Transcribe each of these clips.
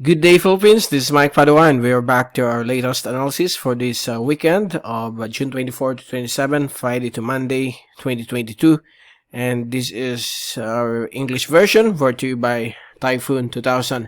Good day, Philippines. This is Mike Padua, and we are back to our latest analysis for this weekend of June 24 to 27, Friday to Monday, 2022. And this is our English version brought to you by Typhoon2000.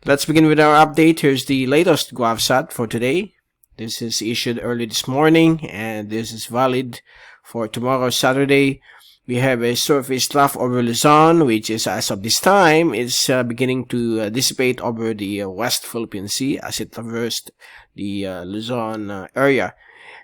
Let's begin with our update. Here's the latest GovSat for today. This is issued early this morning, and this is valid for tomorrow, Saturday. We have a surface trough over Luzon, which is, as of this time, is beginning to dissipate over the West Philippine Sea as it traversed the Luzon area.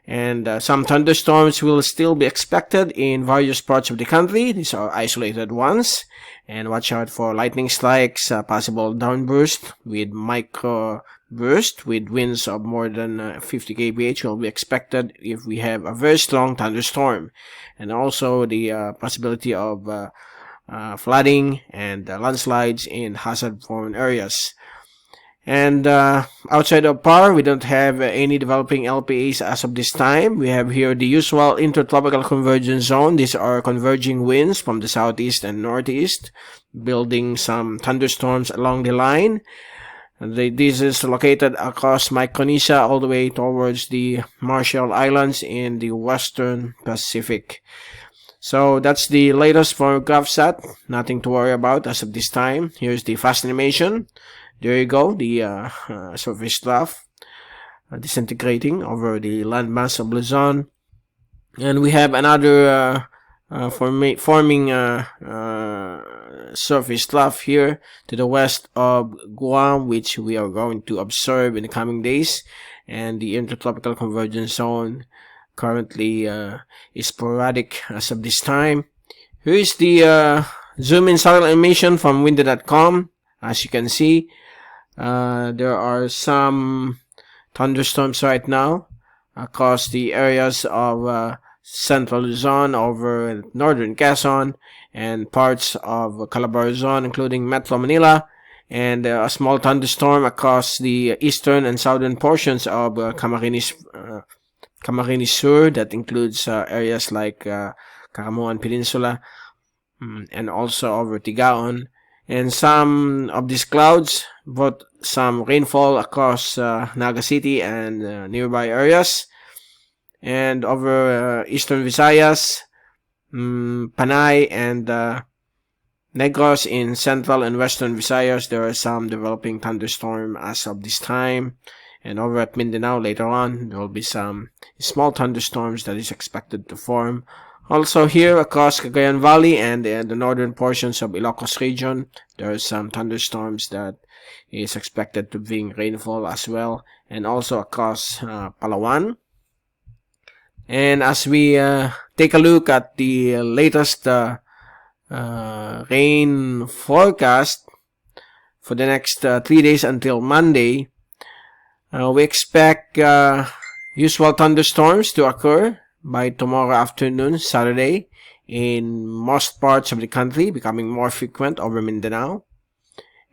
And some thunderstorms will still be expected in various parts of the country. These are isolated ones. And watch out for lightning strikes, possible downburst with micro burst with winds of more than 50 kph will be expected if we have a very strong thunderstorm. And also the possibility of flooding and landslides in hazard-prone areas. And outside of PAR, we don't have any developing LPAs as of this time. We have here the usual intertropical convergence zone. These are converging winds from the southeast and northeast, building some thunderstorms along the line. This is located across Micronesia all the way towards the Marshall Islands in the western Pacific. So that's the latest for GovSat. Nothing to worry about as of this time. Here's the fast animation. There you go, the surface trough disintegrating over the landmass of Luzon. And we have another forming surface trough here to the west of Guam, which we are going to observe in the coming days. And the intertropical convergence zone currently is sporadic as of this time. Here is the zoom in satellite animation from windy.com. As you can see, there are some thunderstorms right now across the areas of central Luzon, over northern Quezon, and parts of Calabarzon, including Metro Manila, and a small thunderstorm across the eastern and southern portions of Camarines Sur, that includes areas like Caramuan Peninsula, and also over Tigaon. And some of these clouds brought some rainfall across Naga City and nearby areas. And over eastern Visayas, Panay, and Negros in central and western Visayas, there are some developing thunderstorm as of this time. And over at Mindanao later on, there will be some small thunderstorms that is expected to form. Also here across Cagayan Valley and the northern portions of Ilocos region, there are some thunderstorms that is expected to bring rainfall as well. And also across Palawan. And as we take a look at the latest rain forecast for the next 3 days until Monday, we expect usual thunderstorms to occur by tomorrow afternoon, Saturday, in most parts of the country, becoming more frequent over Mindanao.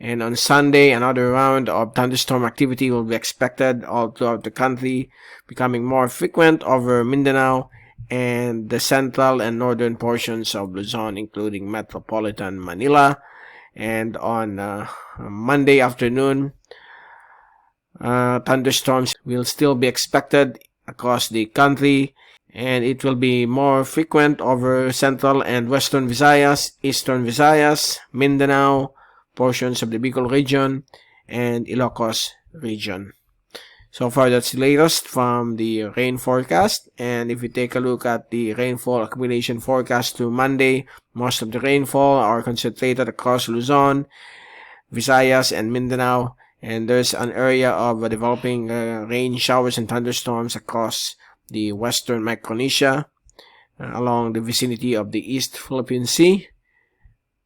And on Sunday, another round of thunderstorm activity will be expected all throughout the country, becoming more frequent over Mindanao and the central and northern portions of Luzon, including metropolitan Manila. And on Monday afternoon, thunderstorms will still be expected across the country, and it will be more frequent over central and western Visayas, eastern Visayas, Mindanao, portions of the Bicol region, and Ilocos region. So far, that's the latest from the rain forecast. And if you take a look at the rainfall accumulation forecast to Monday, most of the rainfall are concentrated across Luzon, Visayas, and Mindanao. And there's an area of developing rain showers and thunderstorms across the western Micronesia, along the vicinity of the East Philippine Sea.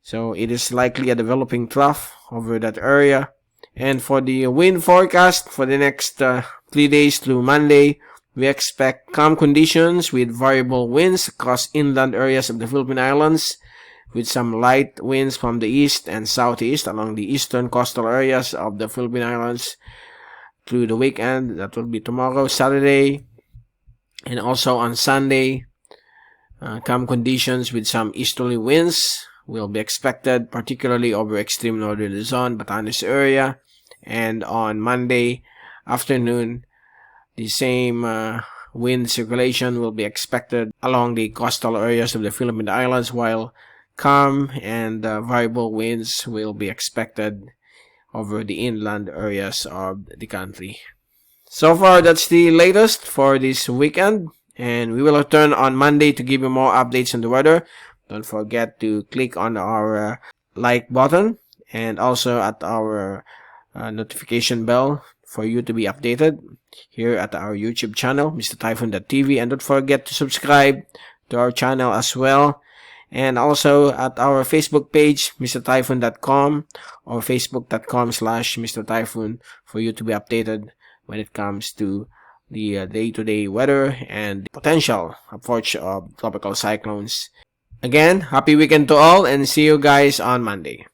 So it is likely a developing trough over that area. And for the wind forecast for the next 3 days through Monday, we expect calm conditions with variable winds across inland areas of the Philippine Islands, with some light winds from the east and southeast along the eastern coastal areas of the Philippine Islands through the weekend. That will be tomorrow, Saturday, and also on Sunday. Calm conditions with some easterly winds will be expected, particularly over extreme northern Luzon, Batanes area, And on Monday afternoon, the same wind circulation will be expected along the coastal areas of the Philippine Islands, while calm and variable winds will be expected over the inland areas of the country. So far, that's the latest for this weekend, and we will return on Monday to give you more updates on the weather. Don't forget to click on our like button and also at our notification bell for you to be updated here at our YouTube channel, Mr. Typhoon.tv, and don't forget to subscribe to our channel as well, and also at our Facebook page, MrTyphoon.com, or Facebook.com/Mr. Typhoon, for you to be updated when it comes to the day-to-day weather and the potential approach of tropical cyclones. Again, happy weekend to all, and see you guys on Monday.